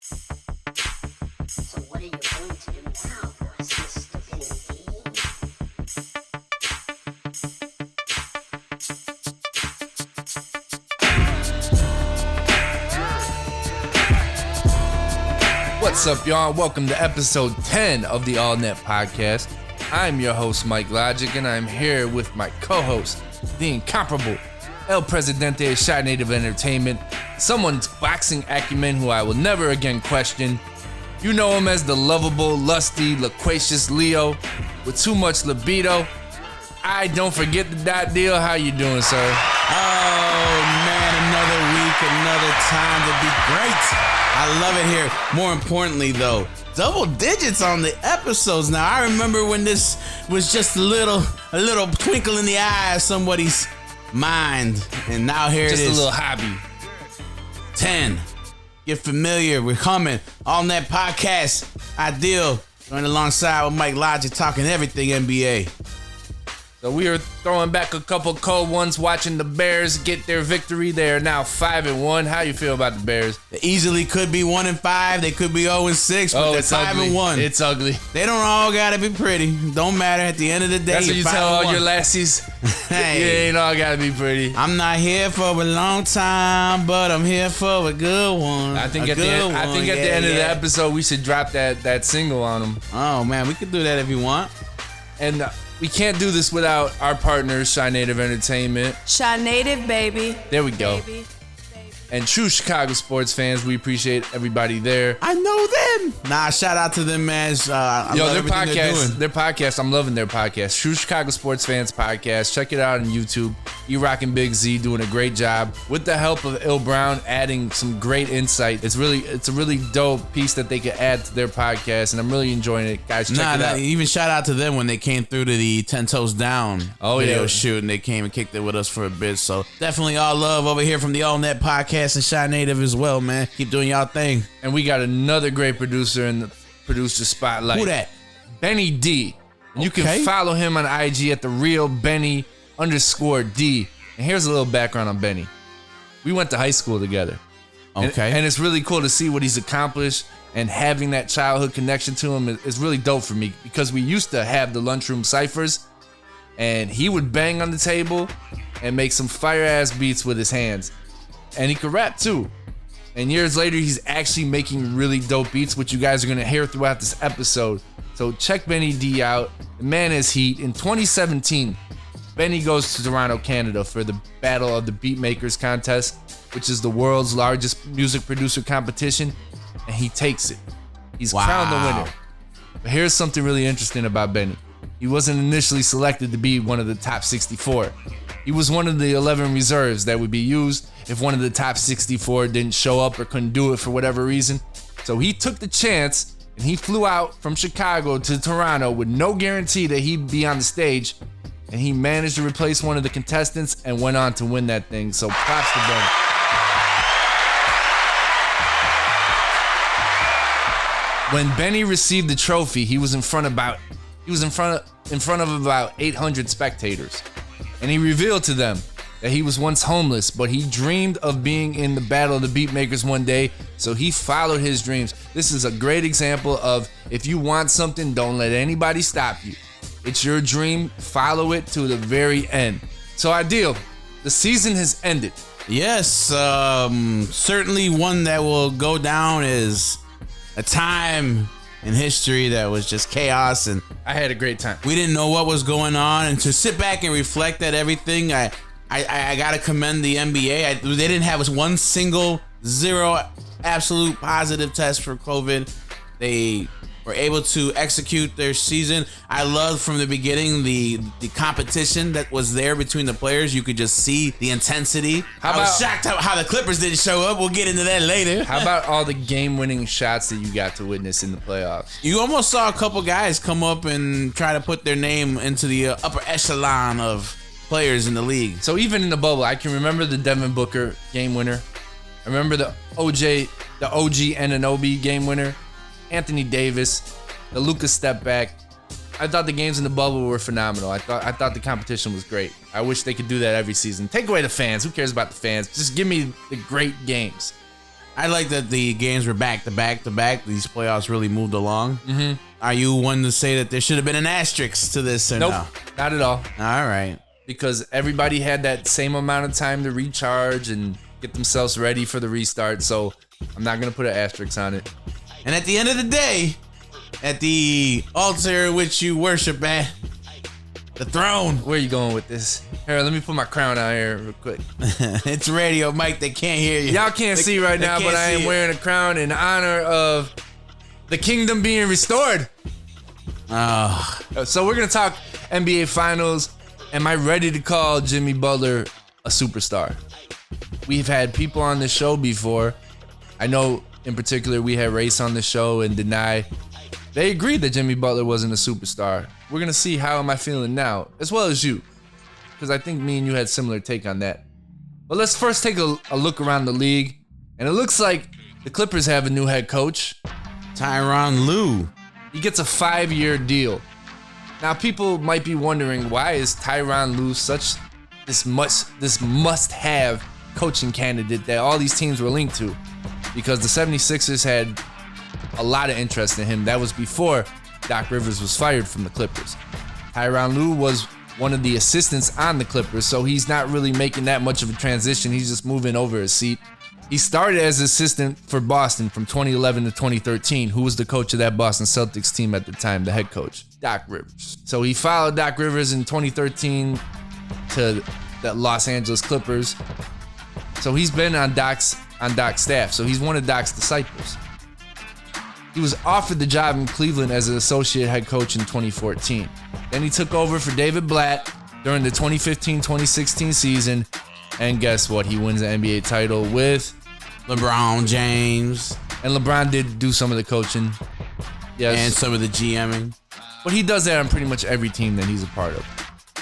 So what are you going to do now for us, Mr. Benny What's up, y'all? Welcome to episode 10 of the All Net Podcast. I'm your host, Mike Logic, and I'm here with my co-host, the incomparable El Presidente of Shy Native Entertainment, someone's boxing acumen who I will never again question. You know him as the lovable, lusty, loquacious Leo with too much libido. I don't forget the dot deal. How you doing, sir? Oh man, another week, another time to be great. I love it here. More importantly though, double digits on the episodes now. I remember when this was just a little twinkle in the eye of somebody's mind, and now here Just it is. a little hobby. 10. Get familiar. We're coming. All Net Podcast. Ideal. Join alongside with Mike Logic, talking everything NBA. So we are throwing back a couple cold ones, watching the Bears get their victory. They are now 5-1. How you feel about the Bears? They easily could be 1-5. They could be 0-6, but they're it's ugly. 5-1. It's ugly. They don't all gotta be pretty. Don't matter. At the end of the day, That's what you tell all 5-1. your lassies. Hey. You ain't all gotta be pretty. I'm not here for a long time, but I'm here for a good one. I think at the end of the episode, we should drop that single on them. Oh man, we could do that if you want. And we can't do this without our partners, Shy Native Entertainment. Shy Native, baby. There we go. Baby. And true Chicago sports fans, we appreciate everybody there. I know them. Nah, shout out to them, man. I love everything they're doing. I'm loving their podcast. True Chicago Sports Fans Podcast. Check it out on YouTube. E-Rock and Big Z doing a great job. With the help of Il Brown adding some great insight. It's a really dope piece that they could add to their podcast, and I'm really enjoying it. Guys, check it out. Even shout out to them when they came through to the 10 Toes Down video yeah. shoot, and they came and kicked it with us for a bit. So definitely all love over here from the All Net Podcast and Shy Native as well, man. Keep doing y'all thing. And we got another great producer in the producer spotlight. Who that? Benny D. And you Okay. can follow him on IG at @therealbenny_D. And here's a little background on Benny. We went to high school together. Okay. And it's really cool to see what he's accomplished, and having that childhood connection to him is really dope for me, because we used to have the lunchroom ciphers, and he would bang on the table and make some fire ass beats with his hands. And he could rap too. And years later, he's actually making really dope beats, which you guys are going to hear throughout this episode. So check Benny D out. The man is heat. In 2017, Benny goes to Toronto, Canada for the Battle of the Beatmakers contest, which is the world's largest music producer competition, and he takes it. He's crowned the winner. But here's something really interesting about Benny. He wasn't initially selected to be one of the top 64. He was one of the 11 reserves that would be used if one of the top 64 didn't show up or couldn't do it for whatever reason. So he took the chance, and he flew out from Chicago to Toronto with no guarantee that he'd be on the stage, and he managed to replace one of the contestants and went on to win that thing. So props to Benny. When Benny received the trophy, he was in front of about 800 spectators. And he revealed to them that he was once homeless, but he dreamed of being in the Battle of the Beatmakers one day, so he followed his dreams. This is a great example of, if you want something, don't let anybody stop you. It's your dream, follow it to the very end. So Ideal, the season has ended. Yes, certainly one that will go down as a time in history that was just chaos, and I had a great time. we didn't know what was going on. And to sit back and reflect at everything, I gotta commend the NBA. They didn't have one single zero absolute positive test for COVID. They were able to execute their season. I loved from the beginning the competition that was there between the players. You could just see the intensity. I was shocked how the Clippers didn't show up. We'll get into that later. How about all the game-winning shots that you got to witness in the playoffs? You almost saw a couple guys come up and try to put their name into the upper echelon of players in the league. So even in the bubble, I can remember the Devin Booker game winner. I remember the OG Anunoby game winner. Anthony Davis, the Luka step back. I thought the games in the bubble were phenomenal. I thought the competition was great. I wish they could do that every season. Take away the fans. Who cares about the fans? Just give me the great games. I like that the games were back to back to back. These playoffs really moved along. Mm-hmm. Are you one to say that there should have been an asterisk to this or Nope, no? not at all. All right. Because everybody had that same amount of time to recharge and get themselves ready for the restart. So I'm not going to put an asterisk on it. And at the end of the day, at the altar which you worship at, the throne. Where are you going with this? Here, let me put my crown on here real quick. It's radio, Mike. They can't hear you. Y'all can't see right now, but I am wearing a crown in honor of the kingdom being restored. Oh. So we're going to talk NBA Finals. Am I ready to call Jimmy Butler a superstar? We've had people on this show before. I know in particular we had Race on the show and Deny. They agreed that Jimmy Butler wasn't a superstar. We're going to see how am I feeling now, as well as you. Because I think me and you had similar take on that. But let's first take a look around the league. And it looks like the Clippers have a new head coach. Tyronn Lue. He gets a 5-year deal. Now people might be wondering, why is Tyronn Lue such this must-have coaching candidate that all these teams were linked to? Because the 76ers had a lot of interest in him. That was before Doc Rivers was fired from the Clippers. Tyronn Lue was one of the assistants on the Clippers, so he's not really making that much of a transition. He's just moving over a seat. He started as assistant for Boston from 2011 to 2013. Who was the coach of that Boston Celtics team at the time? The head coach, Doc Rivers. So he followed Doc Rivers in 2013 to the Los Angeles Clippers. So he's been on Doc's staff. So he's one of Doc's disciples. He was offered the job in Cleveland as an associate head coach in 2014. Then he took over for David Blatt during the 2015-2016 season. And guess what? He wins the NBA title with LeBron James. And LeBron did do some of the coaching. Yes. And some of the GMing. But he does that on pretty much every team that he's a part of.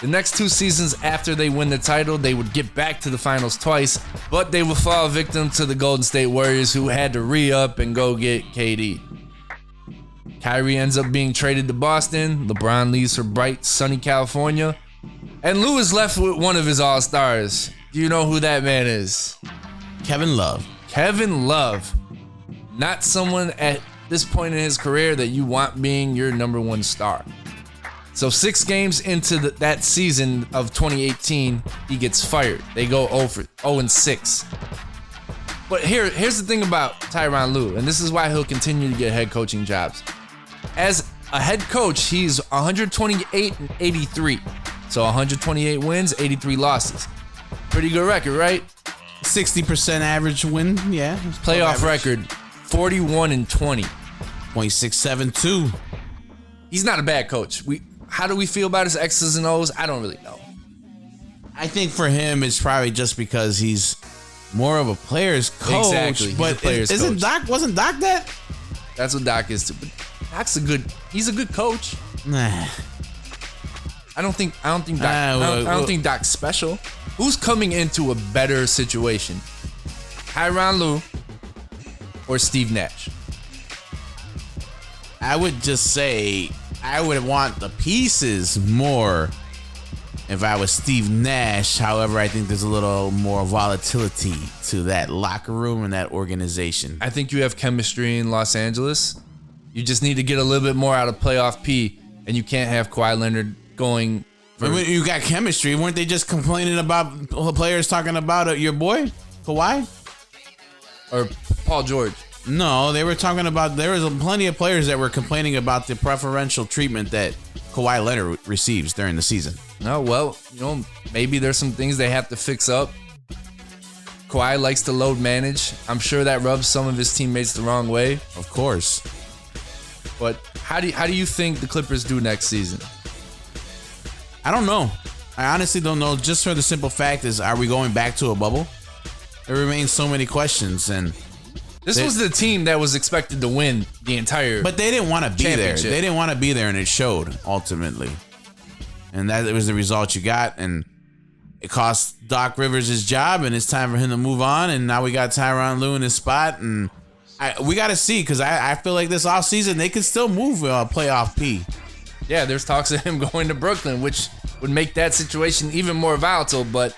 The next 2 seasons after they win the title, they would get back to the finals twice, but they would fall victim to the Golden State Warriors, who had to re-up and go get KD. Kyrie ends up being traded to Boston. LeBron leaves for bright, sunny California. And Lue is left with one of his all-stars. Do you know who that man is? Kevin Love. Kevin Love. Not someone at this point in his career that you want being your number one star. So 6 games into that season of 2018, he gets fired. They go 0-6. But here's the thing about Tyronn Lue, and this is why he'll continue to get head coaching jobs. As a head coach, he's 128-83. So 128 wins, 83 losses. Pretty good record, right? 60% average win, yeah. Playoff record, 41-20. .672. He's not a bad coach. How do we feel about his X's and O's? I don't really know. I think for him, it's probably just because he's more of a player's coach. Exactly. He's but a player's isn't coach. Wasn't Doc that? That's what Doc is too. But he's a good coach. Nah. I don't think Doc's special. Who's coming into a better situation? Tyronn Lue or Steve Nash? I would just say I would want the pieces more if I was Steve Nash. However, I think there's a little more volatility to that locker room and that organization. I think you have chemistry in Los Angeles. You just need to get a little bit more out of playoff P, and you can't have Kawhi Leonard going. You got chemistry. Weren't they just complaining about players talking about your boy, Kawhi? Or Paul George? No, they were talking about, there was plenty of players that were complaining about the preferential treatment that Kawhi Leonard receives during the season. No, well, maybe there's some things they have to fix up. Kawhi likes to load manage. I'm sure that rubs some of his teammates the wrong way. Of course. But how do you think the Clippers do next season? I don't know. I honestly don't know. Just for the simple fact is, are we going back to a bubble? There remains so many questions, and this was the team that was expected to win the entire. But they didn't want to be there. They didn't want to be there, and it showed ultimately. And that was the result you got, and it cost Doc Rivers his job, and it's time for him to move on. And now we got Tyronn Lue in his spot, and we got to see, because I feel like this offseason they could still move playoff P. Yeah, there's talks of him going to Brooklyn, which would make that situation even more volatile. But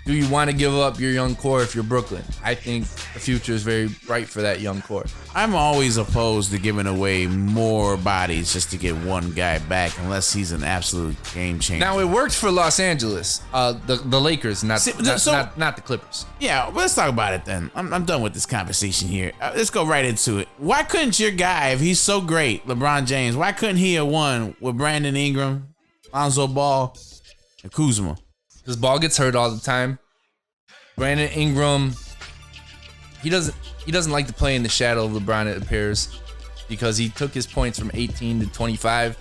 do you want to give up your young core if you're Brooklyn? I think the future is very bright for that young core. I'm always opposed to giving away more bodies just to get one guy back, unless he's an absolute game changer. Now it worked for Los Angeles, the Lakers, not the Clippers. Yeah, let's talk about it then. I'm done with this conversation here. Let's go right into it. Why couldn't your guy, if he's so great, LeBron James, why couldn't he have won with Brandon Ingram, Lonzo Ball, and Kuzma? Because Ball gets hurt all the time. Brandon Ingram, he doesn't like to play in the shadow of LeBron, it appears, because he took his points from 18 to 25.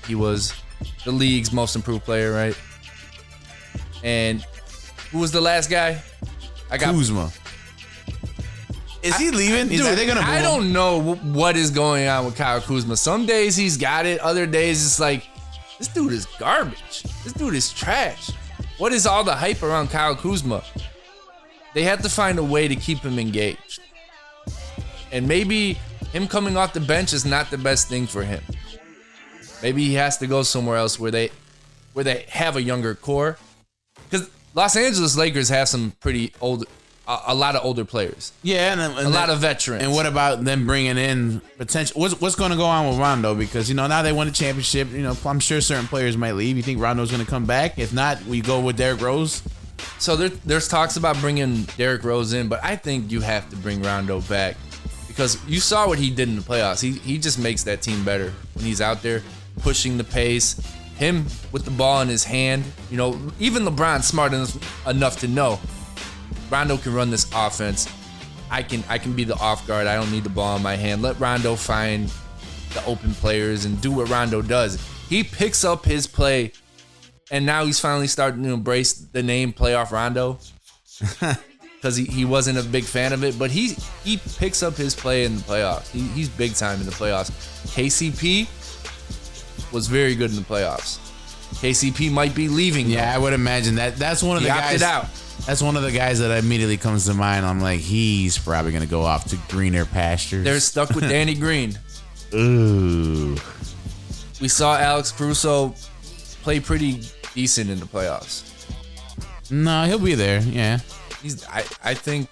He was the league's most improved player, right? And who was the last guy? Kuzma. Is he leaving? Dude, Are they gonna move I him? don't know what is going on with Kyle Kuzma. Some days he's got it. Other days it's like, this dude is garbage. This dude is trash. What is all the hype around Kyle Kuzma? They have to find a way to keep him engaged. And maybe him coming off the bench is not the best thing for him. Maybe he has to go somewhere else where they have a younger core. Because Los Angeles Lakers have some pretty old, a lot of older players. Yeah, and a lot of veterans. And what about them bringing in potential? What's going to go on with Rondo? Because now they won a championship. I'm sure certain players might leave. You think Rondo's going to come back? If not, we go with Derrick Rose. So there's talks about bringing Derrick Rose in, but I think you have to bring Rondo back because you saw what he did in the playoffs. He just makes that team better when he's out there pushing the pace. Him with the ball in his hand. Even LeBron's smart enough to know Rondo can run this offense. I can be the off guard. I don't need the ball in my hand. Let Rondo find the open players and do what Rondo does. He picks up his play, and now he's finally starting to embrace the name Playoff Rondo because he wasn't a big fan of it. But he picks up his play in the playoffs. He's big time in the playoffs. KCP was very good in the playoffs. KCP might be leaving. Yeah, I would imagine that's one of the guys. He opted out. That's one of the guys that immediately comes to mind. I'm like, he's probably going to go off to greener pastures. They're stuck with Danny Green. Ooh. We saw Alex Caruso play pretty decent in the playoffs. No, he'll be there. Yeah. I think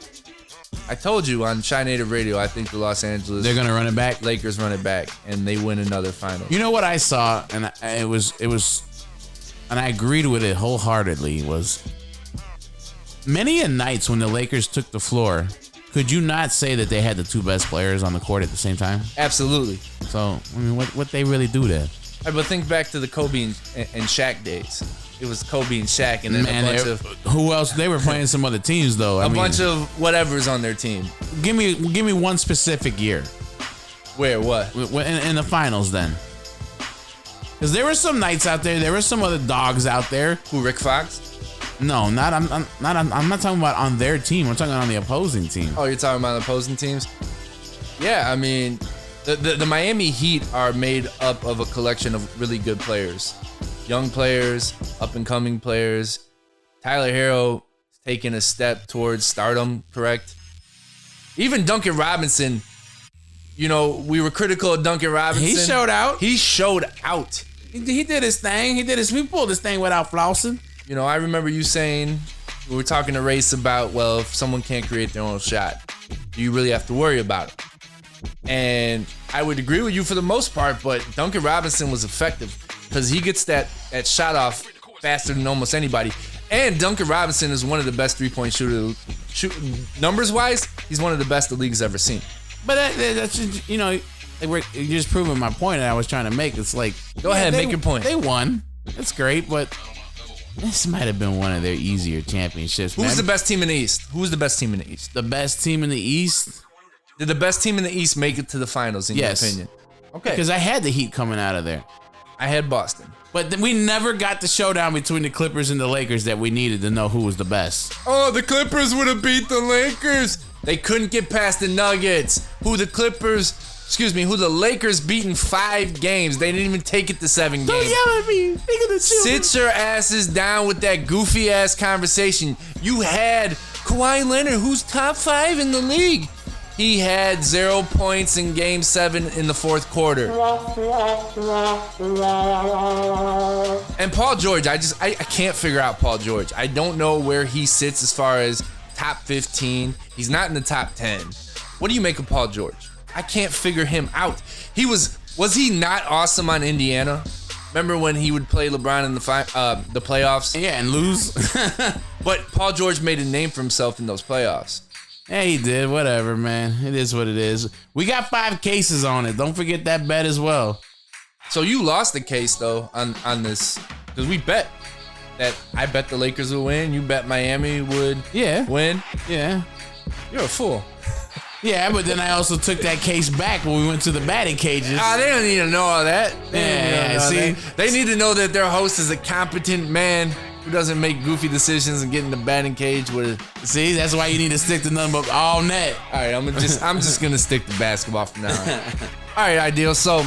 I told you on Shy Native Radio, I think the Los Angeles they're going to run it back. Lakers run it back and they win another final. You know what I saw, and it was and I agreed with it wholeheartedly, was many nights when the Lakers took the floor, could you not say that they had the two best players on the court at the same time? Absolutely. So, I mean, what they really do there? But think back to the Kobe and Shaq days. It was Kobe and Shaq, and then a bunch of who else? They were playing some other teams though. A bunch of whatever's on their team. Give me one specific year. Where? What? In the finals then. Because there were some nights out there. There were some other dogs out there. Who? Rick Fox? No, I'm not talking about on their team. I'm talking on the opposing team. Oh, you're talking about the opposing teams? Yeah, I mean, the Miami Heat are made up of a collection of really good players. Young players, up-and-coming players. Tyler Hero is taking a step towards stardom, correct? Even Duncan Robinson, we were critical of Duncan Robinson. He showed out. He showed out. He did his thing. He pulled his thing without flossing. I remember you saying, we were talking to Race about, well, if someone can't create their own shot, do you really have to worry about it? And I would agree with you for the most part, but Duncan Robinson was effective because he gets that shot off faster than almost anybody. And Duncan Robinson is one of the best three-point shooters. Numbers-wise, he's one of the best the league's ever seen. But that's you're just proving my point that I was trying to make. It's like, go ahead, make your point. They won. That's great, but this might have been one of their easier championships. Who's the best team in the East? Who's the best team in the East? The best team in the East? Did the best team in the East make it to the finals, in your opinion? Okay. Because I had the Heat coming out of there. I had Boston. But we never got the showdown between the Clippers and the Lakers that we needed to know who was the best. Oh, the Clippers would have beat the Lakers. They couldn't get past the Nuggets. Who the Lakers beat in 5 games. They didn't even take it to 7 games. Don't yell at me. Sit your asses down with that goofy ass conversation. You had Kawhi Leonard, who's top 5 in the league. He had 0 points in Game 7 in the fourth quarter. And Paul George, I can't figure out Paul George. I don't know where he sits as far as top 15. He's not in the top 10. What do you make of Paul George? I can't figure him out. Was he not awesome on Indiana? Remember when he would play LeBron in the playoffs? Yeah, and lose. But Paul George made a name for himself in those playoffs. Yeah, he did. Whatever, man. It is what it is. We got 5 cases on it. Don't forget that bet as well. So you lost the case though on this because we bet that I bet the Lakers would win. You bet Miami would win. Yeah. You're a fool. Yeah, but then I also took that case back when we went to the batting cages. They don't need to know all that. See, they need to know that their host is a competent man who doesn't make goofy decisions and get in the batting cage with. See, that's why you need to stick to nothing but all net. All right, I'm just gonna stick to basketball from now on. All right, Ideal. So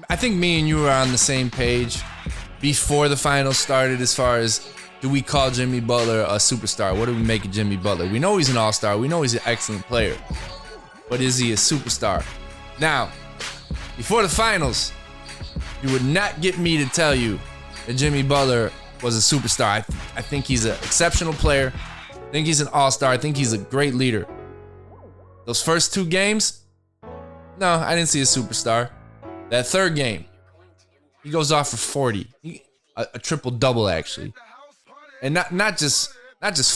I think me and you were on the same page before the finals started as far as do we call Jimmy Butler a superstar? What do we make of Jimmy Butler? We know he's an all-star. We know he's an excellent player. But is he a superstar? Now, before the finals, you would not get me to tell you that Jimmy Butler was a superstar. I think he's an exceptional player. I think he's an all-star. I think he's a great leader. Those first 2 games, no, I didn't see a superstar. That third game, he goes off for 40. A triple-double, actually. And not just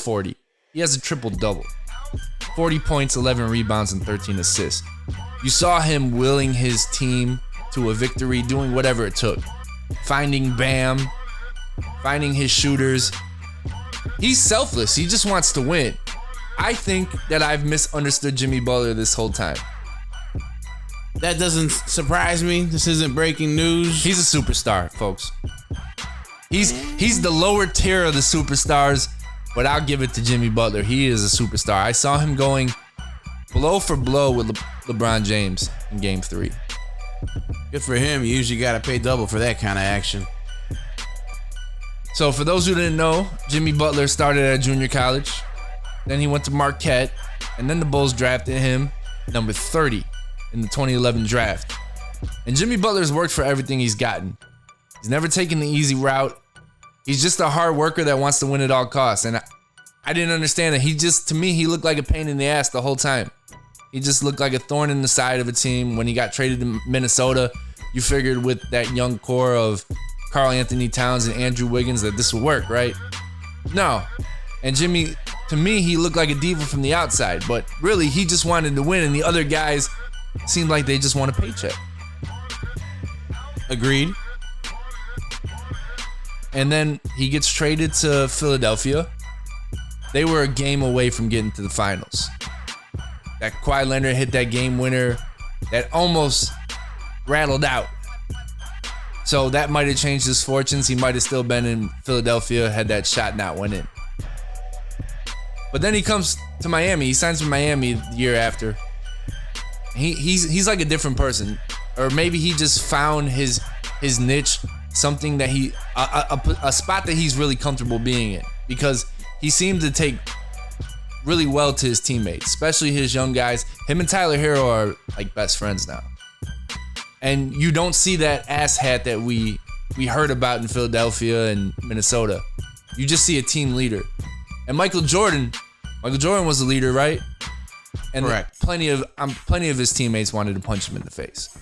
40. He has a triple-double. 40 points, 11 rebounds, and 13 assists. You saw him willing his team to a victory, doing whatever it took. Finding Bam, finding his shooters. He's selfless. He just wants to win. I think that I've misunderstood Jimmy Butler this whole time. That doesn't surprise me. This isn't breaking news. He's a superstar, folks. He's the lower tier of the superstars, but I'll give it to Jimmy Butler. He is a superstar. I saw him going blow for blow with LeBron James in Game 3. Good for him. You usually got to pay double for that kind of action. So for those who didn't know, Jimmy Butler started at junior college. Then he went to Marquette. And then the Bulls drafted him number 30 in the 2011 draft. And Jimmy Butler's worked for everything he's gotten. He's never taken the easy route. He's just a hard worker that wants to win at all costs. And I didn't understand that. To me, he looked like a pain in the ass the whole time. He just looked like a thorn in the side of a team. When he got traded to Minnesota, you figured with that young core of Karl Anthony Towns and Andrew Wiggins that this would work, right? No. And Jimmy, to me, he looked like a diva from the outside. But really, he just wanted to win. And the other guys seemed like they just want a paycheck. Agreed. And then he gets traded to Philadelphia. They were a game away from getting to the finals. That Kawhi Leonard hit that game winner that almost rattled out. So that might have changed his fortunes. He might have still been in Philadelphia had that shot not went in. But then he comes to Miami. He signs for Miami the year after. He's like a different person. Or maybe he just found his niche, something that a spot that he's really comfortable being in, because he seemed to take really well to his teammates, especially his young guys. Him and Tyler Hero are like best friends now. And you don't see that ass hat that we heard about in Philadelphia and Minnesota. You just see a team leader. And Michael Jordan was a leader, right? And correct. Plenty of his teammates wanted to punch him in the face.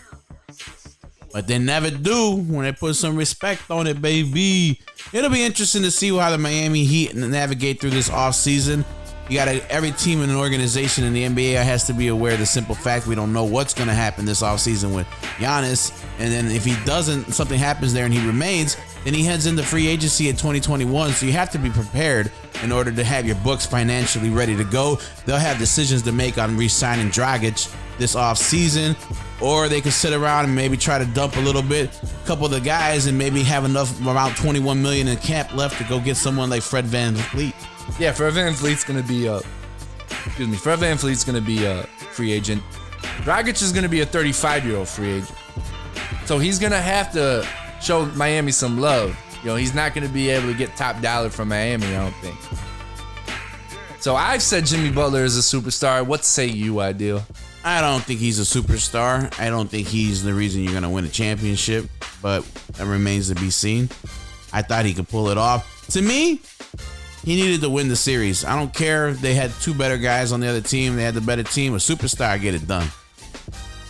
But they never do when they put some respect on it, baby. It'll be interesting to see how the Miami Heat navigate through this offseason. You got every team in an organization in the NBA has to be aware of the simple fact we don't know what's going to happen this offseason with Giannis. And then if he doesn't, something happens there and he remains, then he heads into free agency in 2021. So you have to be prepared in order to have your books financially ready to go. They'll have decisions to make on re-signing Dragic this offseason, or they could sit around and maybe try to dump a little bit, a couple of the guys, and maybe have enough, around $21 million in cap left to go get someone like Fred VanVleet. Yeah, Fred VanVleet's gonna be Fred VanVleet's gonna be a free agent. Dragic is gonna be a 35-year-old free agent. So he's gonna have to show Miami some love. You know, he's not gonna be able to get top dollar from Miami, I don't think. So I've said Jimmy Butler is a superstar. What say you, Ideal? I don't think he's a superstar. I don't think he's the reason you're going to win a championship, but that remains to be seen. I thought he could pull it off. To me, he needed to win the series. I don't care if they had two better guys on the other team. They had the better team. A superstar get it done.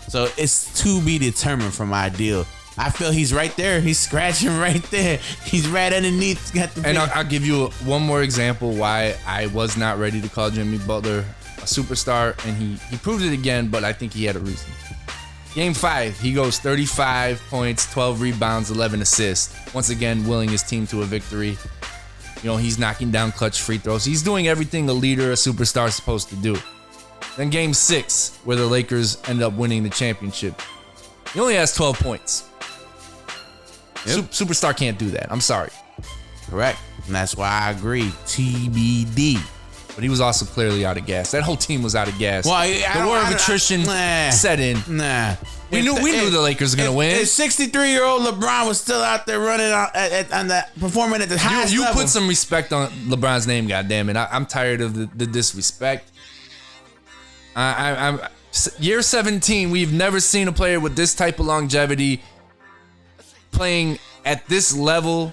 So it's to be determined from Ideal. I feel he's right there. He's scratching right there. He's right underneath. Got the And I'll give you one more example why I was not ready to call Jimmy Butler a superstar, and he proved it again, but I think he had a reason. Game 5, he goes 35 points, 12 rebounds, 11 assists. Once again, willing his team to a victory. You know, he's knocking down clutch free throws. He's doing everything a leader, a superstar is supposed to do. Then game 6, where the Lakers end up winning the championship. He only has 12 points. Yep. Superstar can't do that. I'm sorry. Correct. And that's why I agree. TBD. But he was also clearly out of gas. That whole team was out of gas. Well, the war of attrition set in. Nah. We knew the Lakers were going to win. If 63-year-old LeBron was still out there running performing at the highest You level. put some respect on LeBron's name, goddammit. I'm tired of the disrespect. I'm year 17. We've never seen a player with this type of longevity playing at this level,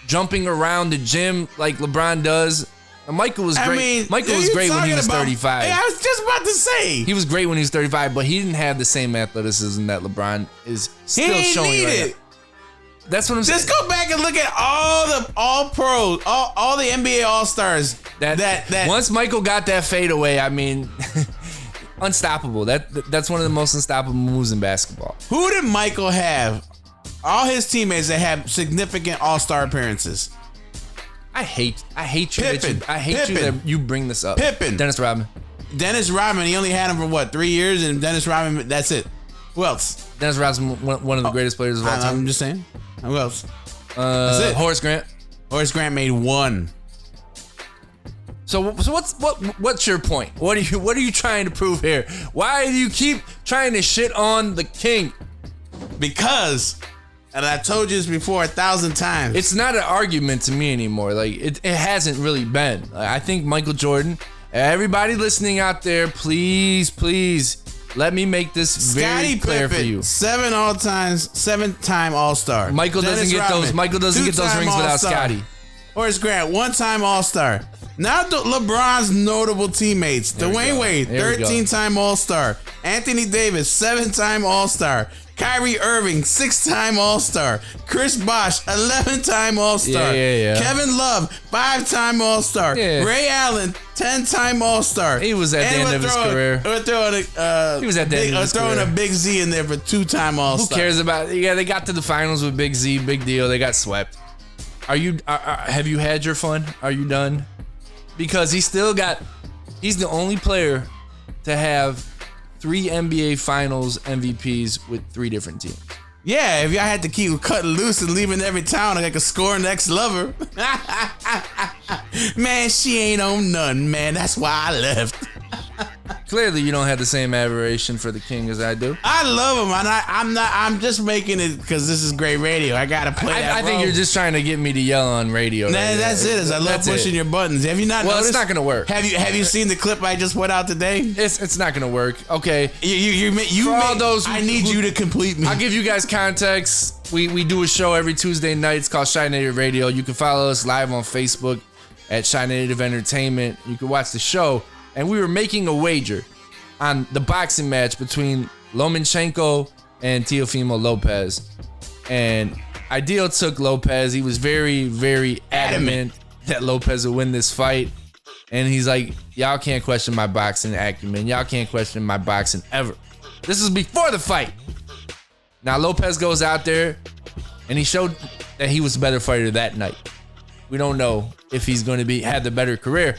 jumping around the gym like LeBron does. And Michael was great. Michael was great when he was 35. I was just about to say. He was great when he was 35, but he didn't have the same athleticism that LeBron is still showing right now. That's what I'm saying. Just go back and look at all pros, all the NBA All-Stars. That once Michael got that fadeaway, I mean, unstoppable. That's one of the most unstoppable moves in basketball. Who did Michael have? All his teammates that have significant All-Star appearances. I hate you. Pippen. I hate you that you bring this up. Pippen. Dennis Rodman. Dennis Rodman, he only had him for what, 3 years, and Dennis Rodman, that's it. Who else? Dennis Rodman, one of the greatest players of all time. I'm just saying. Who else? That's it. Horace Grant. Horace Grant made one. So what's your point? What are you trying to prove here? Why do you keep trying to shit on the king? Because, and I told you this before 1,000 times. It's not an argument to me anymore. Like it hasn't really been. I think Michael Jordan. Everybody listening out there, please let me make this very clear for you. 7-time All-Star. Michael doesn't get those rings without Scotty. Horace Grant, 1-time All-Star. Now LeBron's notable teammates. Dwayne Wade, 13-time All-Star. Anthony Davis, 7-time All-Star. Kyrie Irving, 6-time All-Star. Chris Bosh, 11-time All-Star. Yeah. Kevin Love, 5-time All-Star. Yeah. Ray Allen, 10-time All-Star. He was at the end of his career. We're throwing He was at the end of his career. a Big Z in there for 2-time All-Star. Who cares about? Yeah, they got to the finals with Big Z. Big deal. They got swept. Have you had your fun? Are you done? Because he's the only player to have 3 NBA Finals MVPs with 3 different teams. Yeah, if y'all had to keep cutting loose and leaving every town like a scoring ex-lover. Man, she ain't on none, man. That's why I left. Clearly, you don't have the same admiration for the king as I do. I love him, and I'm just making it because this is great radio. I gotta play that I think role. you're just trying to get me to yell on radio. That's it. I love pushing your buttons. Have you not noticed? Well, it's not gonna work. Have you seen the clip I just put out today? It's not gonna work. Okay. I need you to complete me. I'll give you guys context. We do a show every Tuesday night. It's called Shy Native Radio. You can follow us live on Facebook at Shy Native Entertainment. You can watch the show. And we were making a wager on the boxing match between Lomachenko and Teofimo Lopez. And Ideal took Lopez. He was very, very adamant that Lopez would win this fight. And he's like, y'all can't question my boxing acumen. Y'all can't question my boxing ever. This was before the fight. Now Lopez goes out there and he showed that he was the better fighter that night. We don't know if he's going to have the better career.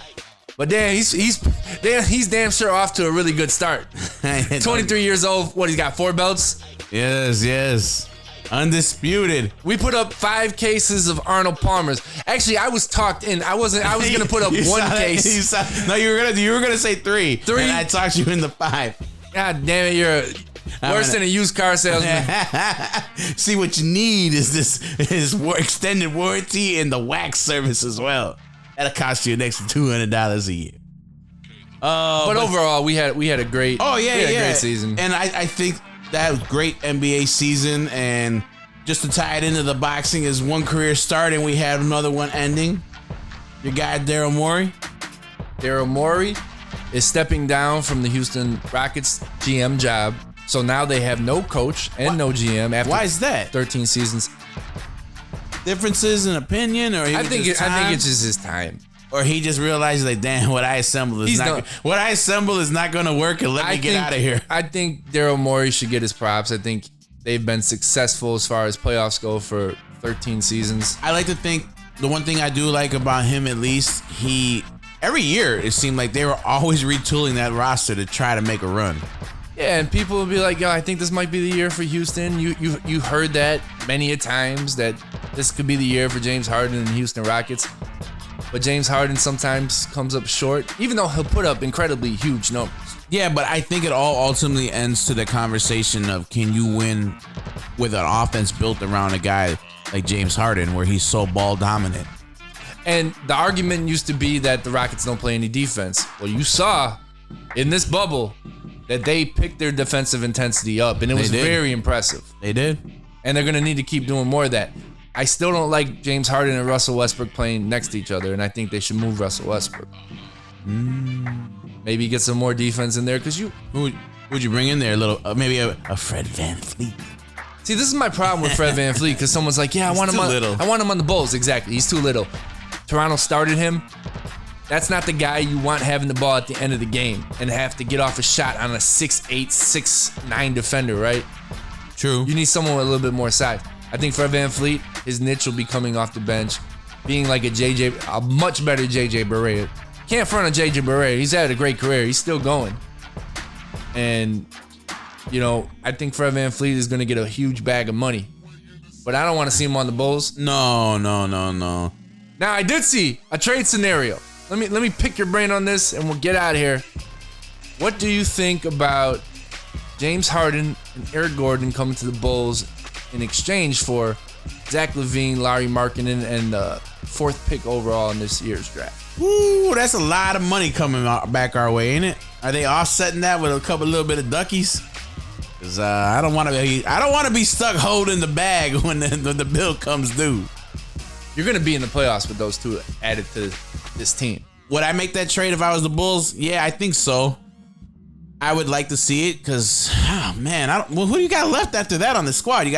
But damn, he's damn sure off to a really good start. 23 years old. What, he's got 4 belts? Yes. Undisputed. We put up 5 cases of Arnold Palmer's. Actually, I was talked in. I was gonna put up 1 case. You were gonna say 3. 3. And I talked you into 5. God damn it, you're worse than a used car salesman. See, what you need is extended warranty and the wax service as well. That'll cost you an extra $200 a year. But overall, we had a great. Oh yeah, we had yeah. a great season. And I think that was great NBA season. And just to tie it into the boxing, is one career start and we had another one ending. Your guy Daryl Morey. Daryl Morey is stepping down from the Houston Rockets GM job. So now they have no coach and no GM after Why is that? 13 seasons. Differences in opinion, or I think it's just his time. or he just realized like, damn, what I assemble is not going to work, and let me get out of here. I think Daryl Morey should get his props. I think they've been successful as far as playoffs go for 13 seasons. I like to think the one thing I do like about him, at least, every year it seemed like they were always retooling that roster to try to make a run. Yeah, and people will be like, yo, I think this might be the year for Houston. You heard that many a times, that this could be the year for James Harden and the Houston Rockets. But James Harden sometimes comes up short, even though he'll put up incredibly huge numbers. Yeah, but I think it all ultimately ends to the conversation of, can you win with an offense built around a guy like James Harden, where he's so ball dominant? And the argument used to be that the Rockets don't play any defense. Well, you saw in this bubble that they picked their defensive intensity up, and it was very impressive. They did. And they're going to need to keep doing more of that. I still don't like James Harden and Russell Westbrook playing next to each other, and I think they should move Russell Westbrook. Maybe get some more defense in there, because you... Who would you bring in there? A little, maybe a Fred VanVleet. See, this is my problem with Fred VanVleet, because someone's like, yeah, I want him on the Bulls. Exactly. He's too little. Toronto started him. That's not the guy you want having the ball at the end of the game and have to get off a shot on a 6'8", 6'9" defender, right? True. You need someone with a little bit more size. I think Fred VanVleet, his niche will be coming off the bench, being like a much better JJ Barea. Can't front on JJ Barea. He's had a great career. He's still going. And, I think Fred VanVleet is going to get a huge bag of money. But I don't want to see him on the Bulls. No. Now, I did see a trade scenario. Let me pick your brain on this, and we'll get out of here. What do you think about James Harden and Eric Gordon coming to the Bulls in exchange for Zach LaVine, Larry Markkinen, and the 4th pick overall in this year's draft? Ooh, that's a lot of money coming back our way, ain't it? Are they offsetting that with a little bit of duckies? Because I don't want to be stuck holding the bag when the bill comes due. You're going to be in the playoffs with those two added to this team. Would I make that trade if I was the Bulls? Yeah, I think so. I would like to see it because, who do you got left after that on the squad? You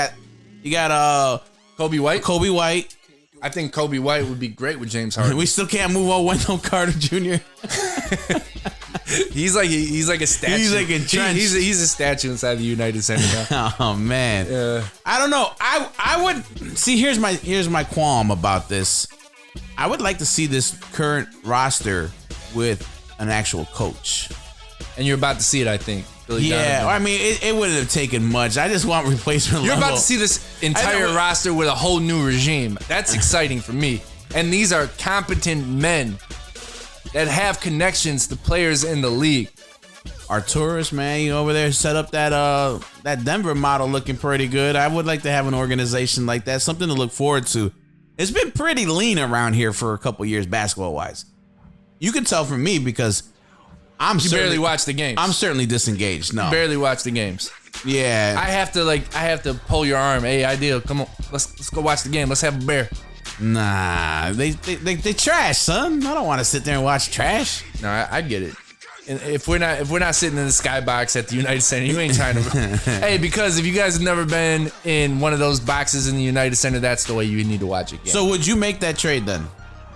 got Kobe White. Kobe White. I think Kobe White would be great with James Harden. We still can't move on Wendell Carter Jr. He's like a statue. He's like entrenched. He's a statue inside the United Center now. Oh man. Yeah. I don't know. I would see. Here's my qualm about this. I would like to see this current roster with an actual coach. And you're about to see it, I think. Billy Yeah, Donovan. I mean, it wouldn't have taken much. I just want replacement You're level. about to see this entire roster with a whole new regime. That's exciting for me. And these are competent men that have connections to players in the league. Arturis, man, you over there set up that Denver model looking pretty good. I would like to have an organization like that, something to look forward to. It's been pretty lean around here for a couple years basketball-wise. You can tell from me because You barely watch the games. I'm certainly disengaged. No, barely watch the games. Yeah, I have to pull your arm. Hey, Ideal, come on, let's go watch the game. Let's have a beer. Nah, they trash, son. I don't want to sit there and watch trash. No, I get it. And if we're not sitting in the skybox at the United Center, you ain't trying to. Hey, because if you guys have never been in one of those boxes in the United Center, that's the way you need to watch it. So would you make that trade then?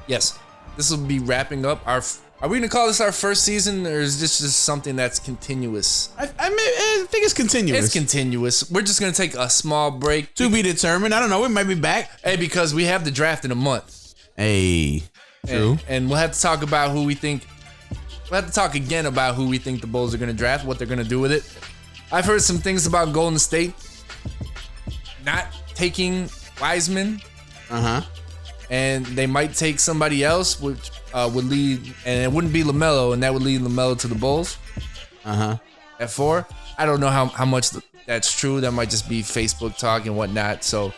Yes, this will be wrapping up our. Are we gonna call this our first season, or is this just something that's continuous? I think it's continuous. It's continuous. We're just gonna take a small break To be determined. I don't know. We might be back. Hey, because we have the draft in a month. Hey, true. And we'll have to talk about who we think. We'll have to talk again about who we think the Bulls are gonna draft, what they're gonna do with it. I've heard some things about Golden State not taking Wiseman. And they might take somebody else, which would lead, and it wouldn't be LaMelo, and that would lead LaMelo to the Bulls. At 4. I don't know how much that's true. That might just be Facebook talk and whatnot. So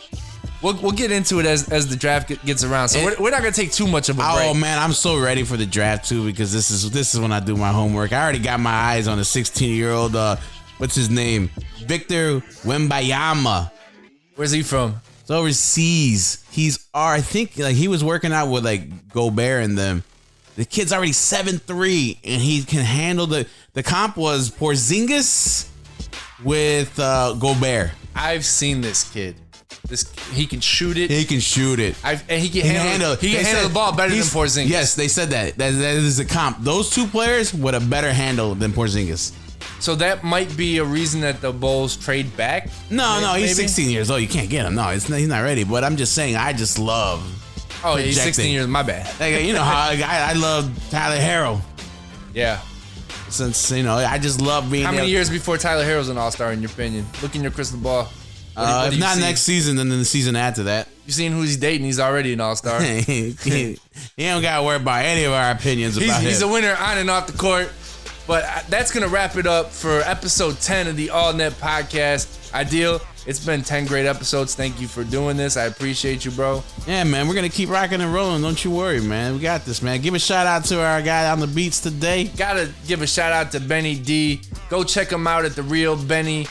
We'll get into it as the draft gets around. So we're not gonna take too much of a break. Oh man, I'm so ready for the draft too because this is when I do my homework. I already got my eyes on a 16-year-old. What's his name? Victor Wembanyama. Where's he from? It's overseas. I think like he was working out with like Gobert and them. The kid's already 7'3", and he can handle the comp was Porzingis with Gobert. I've seen this kid. He can shoot it. He can shoot it. And he can handle the ball better than Porzingis. Yes, they said that. That is a comp. Those two players with a better handle than Porzingis. So that might be a reason that the Bulls trade back. No, he's maybe? 16 years old. You can't get him. No, he's not ready. But I'm just saying, I just love. Oh, he's 16 years. My bad. Like, you know how I love Tyler Herro. Yeah. Since I just love being. How many years before Tyler Herro's an All-Star in your opinion? Look in your crystal ball. What do if you not see? next season, then the season after that. You seen who he's dating? He's already an All-Star. he don't got to worry about any of our opinions about him. He's a winner on and off the court. But that's going to wrap it up for episode 10 of the All Net Podcast. Ideal, it's been 10 great episodes. Thank you for doing this. I appreciate you, bro. Yeah, man, we're going to keep rocking and rolling. Don't you worry, man. We got this, man. Give a shout out to our guy on the beats today. Got to give a shout out to Benny D. Go check him out at the real Benny_D.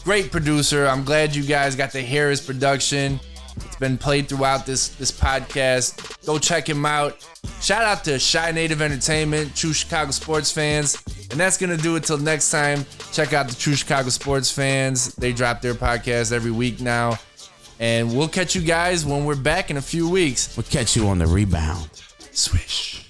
Great producer. I'm glad you guys got to hear his production. It's been played throughout this podcast. Go check him out. Shout out to Shy Native Entertainment, True Chicago Sports Fans. And that's going to do it till next time. Check out the True Chicago Sports Fans. They drop their podcast every week now. And we'll catch you guys when we're back in a few weeks. We'll catch you on the rebound. Swish.